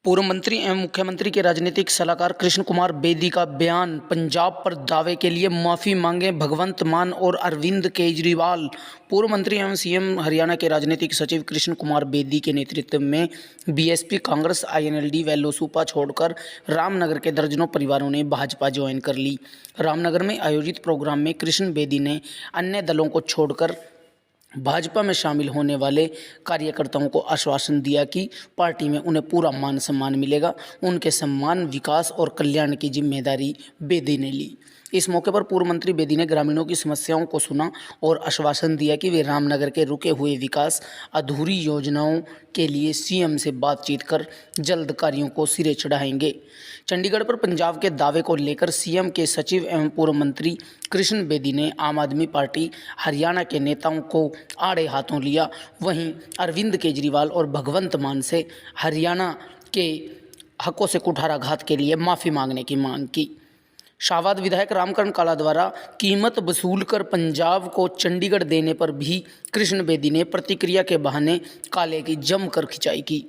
पूर्व मंत्री एवं मुख्यमंत्री के राजनीतिक सलाहकार कृष्ण कुमार बेदी का बयान। पंजाब पर दावे के लिए माफ़ी मांगे भगवंत मान और अरविंद केजरीवाल। पूर्व मंत्री एवं सीएम हरियाणा के राजनीतिक सचिव कृष्ण कुमार बेदी के नेतृत्व में बीएसपी, कांग्रेस, आईएनएलडी व लोसूपा छोड़कर रामनगर के दर्जनों परिवारों ने भाजपा ज्वाइन कर ली। रामनगर में आयोजित प्रोग्राम में कृष्ण बेदी ने अन्य दलों को छोड़कर भाजपा में शामिल होने वाले कार्यकर्ताओं को आश्वासन दिया कि पार्टी में उन्हें पूरा मान सम्मान मिलेगा। उनके सम्मान, विकास और कल्याण की जिम्मेदारी बेदी ने ली। इस मौके पर पूर्व मंत्री बेदी ने ग्रामीणों की समस्याओं को सुना और आश्वासन दिया कि वे रामनगर के रुके हुए विकास, अधूरी योजनाओं के लिए सीएम से बातचीत कर जल्द कार्यों को सिरे चढ़ाएंगे। चंडीगढ़ पर पंजाब के दावे को लेकर सीएम के सचिव एवं पूर्व मंत्री कृष्ण बेदी ने आम आदमी पार्टी हरियाणा के नेताओं को आड़े हाथों लिया। वहीं अरविंद केजरीवाल और भगवंत मान से हरियाणा के हकों से कुठाराघात के लिए माफ़ी मांगने की मांग की। शाहबाद विधायक रामकरण काला द्वारा कीमत वसूल कर पंजाब को चंडीगढ़ देने पर भी कृष्ण बेदी ने प्रतिक्रिया के बहाने काले की जमकर खिंचाई की।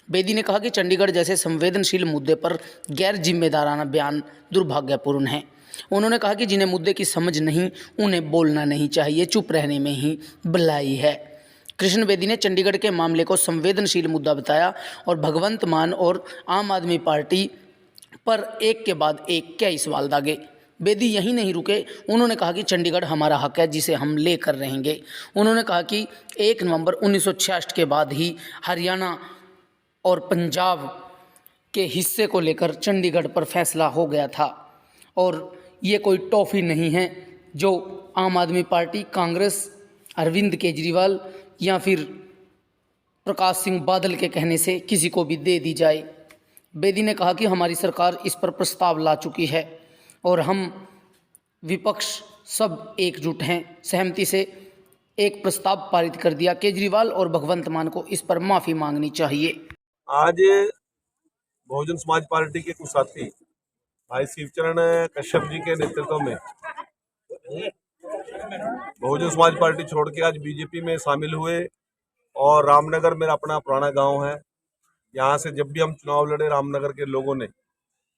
बेदी ने कहा कि चंडीगढ़ जैसे संवेदनशील मुद्दे पर गैर जिम्मेदाराना बयान दुर्भाग्यपूर्ण है। उन्होंने कहा कि जिन्हें मुद्दे की समझ नहीं, उन्हें बोलना नहीं चाहिए, चुप रहने में ही भलाई है। कृष्ण बेदी ने चंडीगढ़ के मामले को संवेदनशील मुद्दा बताया और भगवंत मान और आम आदमी पार्टी पर एक के बाद एक कई सवाल दागे। बेदी यहीं नहीं रुके। उन्होंने कहा कि चंडीगढ़ हमारा हक है जिसे हम लेकर रहेंगे। उन्होंने कहा कि 1 नवंबर 1966 के बाद ही हरियाणा और पंजाब के हिस्से को लेकर चंडीगढ़ पर फैसला हो गया था और ये कोई टॉफ़ी नहीं है जो आम आदमी पार्टी, कांग्रेस, अरविंद केजरीवाल या फिर प्रकाश सिंह बादल के कहने से किसी को भी दे दी जाए। बेदी ने कहा कि हमारी सरकार इस पर प्रस्ताव ला चुकी है और हम विपक्ष सब एकजुट हैं। सहमति से एक प्रस्ताव पारित कर दिया। केजरीवाल और भगवंत मान को इस पर माफ़ी मांगनी चाहिए। आज बहुजन समाज पार्टी के कुछ साथी भाई शिवचरण कश्यप जी के नेतृत्व में बहुजन समाज पार्टी छोड़ के आज बीजेपी में शामिल हुए। और रामनगर मेरा अपना पुराना गांव है। यहाँ से जब भी हम चुनाव लड़े, रामनगर के लोगों ने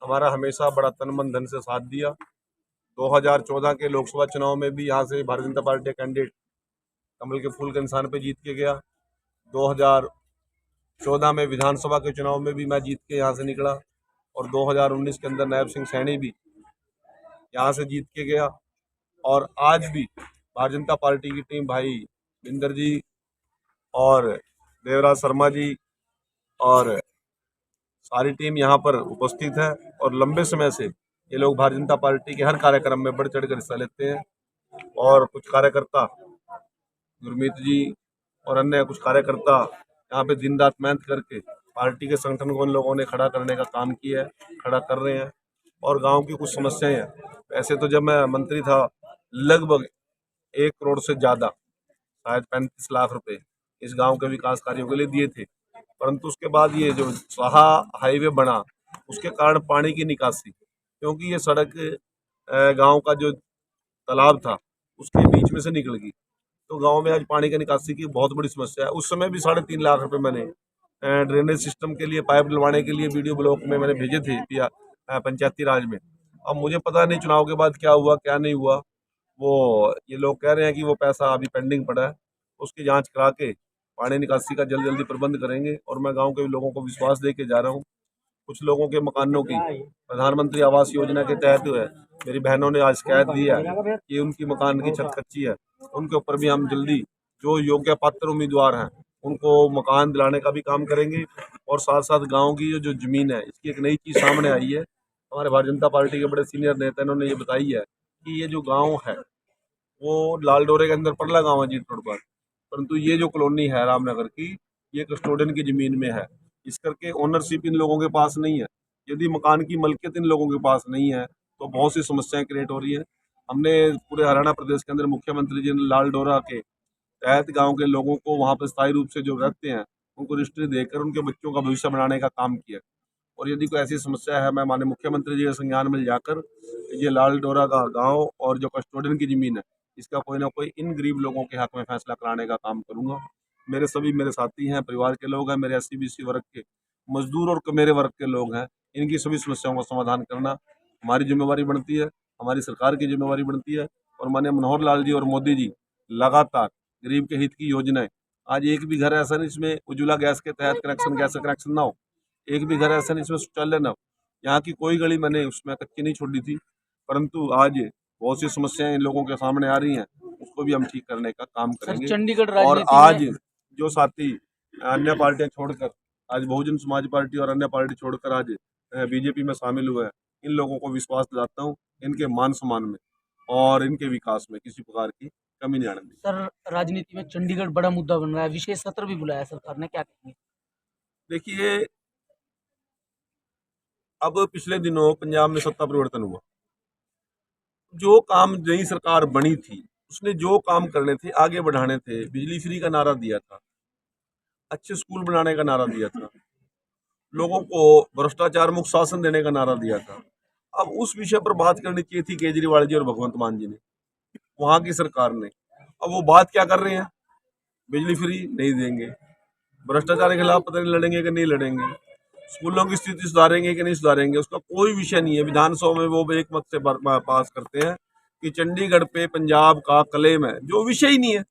हमारा हमेशा बड़ा तन मन धन से साथ दिया। 2014 के लोकसभा चुनाव में भी यहाँ से भारतीय जनता पार्टी कैंडिडेट कमल के फूल के निशान पे जीत के गया। 2014 में विधानसभा के चुनाव में भी मैं जीत के यहाँ से निकला और 2019 के अंदर नायब सिंह सैनी भी यहाँ से जीत के गया। और आज भी भारतीय जनता पार्टी की टीम भाई बिंदर जी और देवराज शर्मा जी और सारी टीम यहाँ पर उपस्थित है और लंबे समय से ये लोग भारतीय जनता पार्टी के हर कार्यक्रम में बढ़ चढ़ कर हिस्सा लेते हैं। और कुछ कार्यकर्ता, गुरमीत जी और अन्य कुछ कार्यकर्ता यहाँ पे दिन रात मेहनत करके पार्टी के संगठन को उन लोगों ने खड़ा करने का काम किया है, खड़ा कर रहे हैं। और गांव की कुछ समस्याएं हैं। ऐसे तो जब मैं मंत्री था लगभग 1 करोड़ से ज़्यादा, शायद 35 लाख रुपए इस गांव के विकास कार्यों के लिए दिए थे। परंतु उसके बाद ये जो स्वाहा हाईवे बना, उसके कारण पानी की निकासी, क्योंकि ये सड़क गांव का जो तालाब था उसके बीच में से निकल गई, तो गांव में आज पानी की निकासी की बहुत बड़ी समस्या है। उस समय भी 3.5 लाख रुपए मैंने ड्रेनेज सिस्टम के लिए, पाइप डलवाने के लिए वीडियो ब्लॉक में मैंने भेजे थे पंचायती राज में। अब मुझे पता नहीं चुनाव के बाद क्या हुआ क्या नहीं हुआ। वो ये लोग कह रहे हैं कि वो पैसा अभी पेंडिंग पड़ा है, उसकी जांच करा के पानी निकासी का जल्दी जल्दी प्रबंध करेंगे। और मैं गांव के लोगों को विश्वास दे के जा रहा हूँ। कुछ लोगों के मकानों की प्रधानमंत्री आवास योजना के तहत मेरी बहनों ने आज शिकायत दी है कि उनकी मकान की छत कच्ची है। उनके ऊपर भी हम जल्दी जो योग्य पात्र उम्मीदवार हैं उनको मकान दिलाने का भी काम करेंगे। और साथ साथ गाँव की जो जमीन है, इसकी एक नई चीज़ सामने आई है। हमारे भारतीय जनता पार्टी के बड़े सीनियर नेता इन्होंने ये बताई है कि ये जो गाँव है वो लाल डोरे के अंदर पड़ला गाँव है जीत रोड पर, परंतु ये जो कॉलोनी है रामनगर की, ये कस्टोडियन की ज़मीन में है। इस करके ओनरशिप इन लोगों के पास नहीं है। यदि मकान की मलकियत इन लोगों के पास नहीं है तो बहुत सी समस्याएं क्रिएट हो रही है। हमने पूरे हरियाणा प्रदेश के अंदर मुख्यमंत्री जी ने लाल डोरा के तहत गांव के लोगों को वहां पर स्थायी रूप से जो रहते हैं उनको रजिस्ट्री देकर उनके बच्चों का भविष्य बनाने का काम किया। और यदि कोई ऐसी समस्या है, मैं माननीय मुख्यमंत्री जी के संज्ञान में जाकर ये लाल डोरा का गाँव और जो कस्टोडियन की ज़मीन है इसका कोई ना कोई इन गरीब लोगों के हक में फैसला कराने का काम करूंगा। मेरे साथी हैं, परिवार के लोग हैं, मेरे SC BC वर्ग के मजदूर और मेरे वर्ग के लोग हैं, इनकी सभी समस्याओं का समाधान करना हमारी जिम्मेवारी बनती है, हमारी सरकार की जिम्मेवारी बनती है। और माननीय मनोहर लाल जी और मोदी जी लगातार गरीब के हित की योजनाएं, आज एक भी घर ऐसा नहीं इसमें उज्ज्वला गैस के तहत कनेक्शन, गैस का कनेक्शन ना हो, एक भी घर ऐसा नहीं इसमें शौचालय ना हो। यहाँ की कोई गली मैंने उसमें कच्ची नहीं छोड़ी थी, परंतु आज बहुत सी समस्याएं इन लोगों के सामने आ रही हैं, उसको भी हम ठीक करने का काम सर करेंगे। चंडीगढ़ और राजनीति आज में जो साथी अन्य पार्टियां छोड़कर, आज बहुजन समाज पार्टी और अन्य पार्टी छोड़कर आज बीजेपी में शामिल हुए हैं, इन लोगों को विश्वास दिलाता हूँ इनके मान सम्मान में और इनके विकास में किसी प्रकार की कमी नहीं आने दी। सर राजनीति में चंडीगढ़ बड़ा मुद्दा बन रहा है, विशेष सत्र भी बुलाया सरकार ने, क्या कहेंगे? देखिए, अब पिछले दिनों पंजाब में सत्ता परिवर्तन हुआ, जो काम नई सरकार बनी थी उसने जो काम करने थे, आगे बढ़ाने थे, बिजली फ्री का नारा दिया था, अच्छे स्कूल बनाने का नारा दिया था, लोगों को भ्रष्टाचार मुक्त शासन देने का नारा दिया था। अब उस विषय पर बात करनी चाहिए थी केजरीवाल जी और भगवंत मान जी ने, वहां की सरकार ने। अब वो बात क्या कर रहे हैं? बिजली फ्री नहीं देंगे, भ्रष्टाचार के खिलाफ पता नहीं लड़ेंगे कि नहीं लड़ेंगे, स्कूलों की स्थिति सुधारेंगे कि नहीं सुधारेंगे, उसका कोई विषय नहीं है। विधानसभा में वो एक मत से पास करते हैं कि चंडीगढ़ पे पंजाब का क्लेम है, जो विषय ही नहीं है।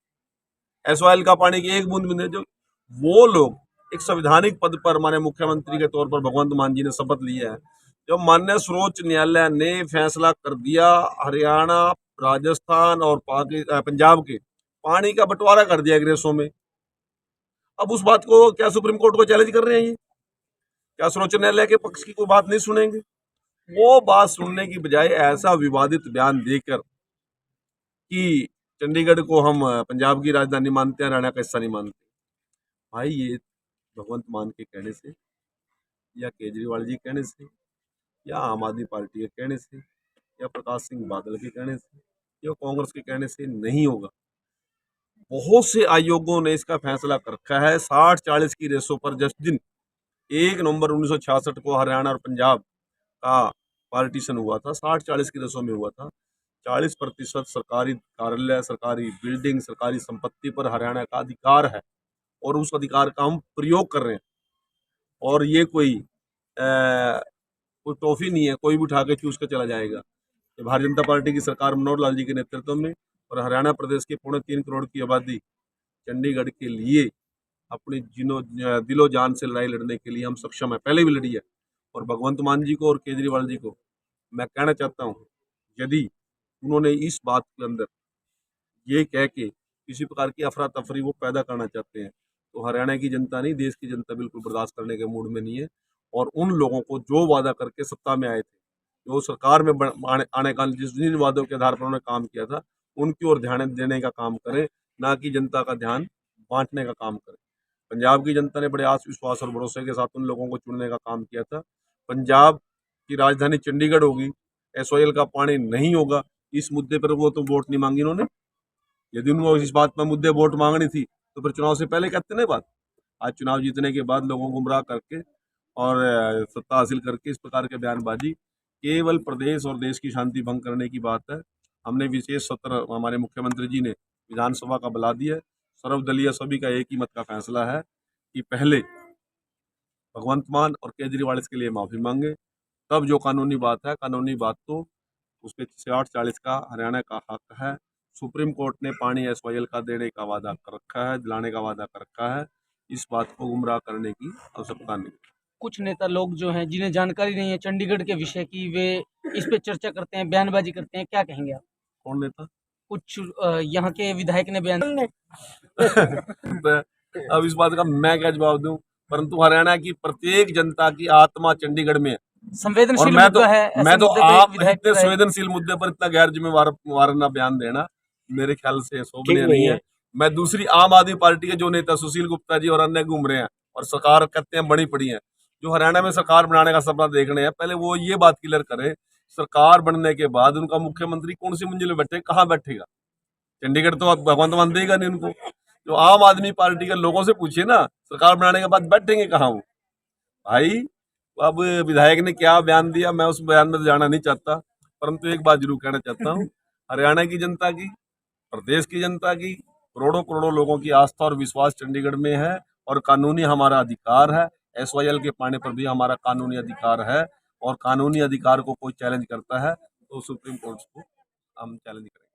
एसवाइल का पानी की एक बूंद भी नहीं। जो वो लोग एक संवैधानिक पद पर माननीय मुख्यमंत्री के तौर पर भगवंत मान जी ने शपथ लिया है, जब माननीय सर्वोच्च न्यायालय ने फैसला कर दिया हरियाणा, राजस्थान और पंजाब के पानी का बंटवारा कर दिया अंग्रेजों में, अब उस बात को क्या सुप्रीम कोर्ट को चैलेंज कर रहे हैं? ये क्या सर्वोच्च न्यायालय के पक्ष की कोई बात नहीं सुनेंगे? वो बात सुनने की बजाय ऐसा विवादित बयान देकर कि चंडीगढ़ को हम पंजाब की राजधानी मानते हैं, हरियाणा का हिस्सा नहीं मानते। भाई, ये भगवंत मान के कहने से या केजरीवाल जी कहने से या आम आदमी पार्टी के कहने से या प्रकाश सिंह बादल के कहने से या कांग्रेस के कहने से नहीं होगा। बहुत से आयोगों ने इसका फैसला कर रखा है। 60-40 की रेसों पर जस्ट दिन 1 नवंबर 1966 को हरियाणा और पंजाब का पार्टीशन हुआ था, 60-40 की रेसों में हुआ था। 40% सरकारी कार्यालय, सरकारी बिल्डिंग, सरकारी संपत्ति पर हरियाणा का अधिकार है और उस अधिकार का हम प्रयोग कर रहे हैं। और ये कोई टॉफी नहीं है, कोई भी उठा के चूस के चला जाएगा। ये भारतीय जनता पार्टी की सरकार मनोहर लाल जी के नेतृत्व में और हरियाणा प्रदेश की 3.25 करोड़ की आबादी चंडीगढ़ के लिए अपनी दिलो जान से लड़ाई लड़ने के लिए हम सक्षम है, पहले भी लड़ी है। और भगवंत मान जी को और केजरीवाल जी को मैं कहना चाहता हूँ, यदि उन्होंने इस बात के अंदर ये कह के किसी प्रकार की अफरा तफरी वो पैदा करना चाहते हैं, तो हरियाणा की जनता नहीं, देश की जनता बिल्कुल बर्दाश्त करने के मूड में नहीं है। और उन लोगों को जो वादा करके सत्ता में आए थे, जो सरकार में आने का जिन वादों के आधार पर उन्होंने काम किया था, उनकी ओर ध्यान देने का काम करें, ना कि जनता का ध्यान बांटने का काम करें। पंजाब की जनता ने बड़े आस विश्वास और भरोसे के साथ उन लोगों को चुनने का काम किया था। पंजाब की राजधानी चंडीगढ़ होगी, एसवाईएल का पानी नहीं होगा, इस मुद्दे पर वो तो वोट नहीं मांगी उन्होंने। यदि उनको इस बात पर मुद्दे वोट मांगनी थी तो फिर चुनाव से पहले कहते ना बात। आज चुनाव जीतने के बाद लोगों को गुमराह करके और सत्ता हासिल करके इस प्रकार के बयानबाजी केवल प्रदेश और देश की शांति भंग करने की बात है। हमने विशेष सत्र हमारे मुख्यमंत्री जी ने विधानसभा का बुला दिया है। सर्वदलीय सभी का एक ही मत का फैसला है कि पहले भगवंत मान और केजरीवाल इसके लिए माफी मांगे, तब जो कानूनी बात है, कानूनी बात तो उसके 60-40 का हरियाणा का हक है। सुप्रीम कोर्ट ने पानी एसवाईएल का देने का वादा कर रखा है, दिलाने का वादा कर रखा है। इस बात को गुमराह करने की आवश्यकता नहीं। कुछ नेता लोग जो हैं जिन्हें जानकारी नहीं है चंडीगढ़ के विषय की, वे इस पे चर्चा करते हैं, बयानबाजी करते हैं, क्या कहेंगे आप? कौन नेता? कुछ यहाँ के विधायक ने बयान अब इस बात का मैं क्या जवाब दूं? परंतु हरियाणा की प्रत्येक जनता की आत्मा चंडीगढ़ में है। और संवेदनशील मैं तो मुद्दा है, ऐसे मैं तो मुद्दे पे आप विधायक इतने रहे। संवेदनशील मुद्दे पर इतना गैर जिम्मेवार वाराना बयान देना मेरे ख्याल से शोभनीय नहीं है। मैं दूसरी आम आदमी पार्टी के जो नेता सुशील गुप्ता जी और अन्य घूम रहे हैं और सरकार कहते हैं बनी पड़ी है, जो हरियाणा में सरकार बनाने का सपना देख रहे हैं, पहले वो ये बात क्लियर करे, सरकार बनने के बाद उनका मुख्यमंत्री कौन सी मंजिल में बैठे, कहाँ बैठेगा? चंडीगढ़ तो अब भगवंत मान देगा नहीं उनको। जो आम आदमी पार्टी के लोगों से पूछिए ना, सरकार बनाने के बाद बैठेंगे कहाँ वो? भाई, अब विधायक ने क्या बयान दिया, मैं उस बयान में तो जाना नहीं चाहता, परंतु एक बात जरूर कहना चाहता हूँ, हरियाणा की जनता की, प्रदेश की जनता की, करोड़ों करोड़ों लोगों की आस्था और विश्वास चंडीगढ़ में है और कानूनी हमारा अधिकार है। SYL के पाने पर भी हमारा कानूनी अधिकार है, और कानूनी अधिकार को कोई चैलेंज करता है तो सुप्रीम कोर्ट को हम चैलेंज करेंगे।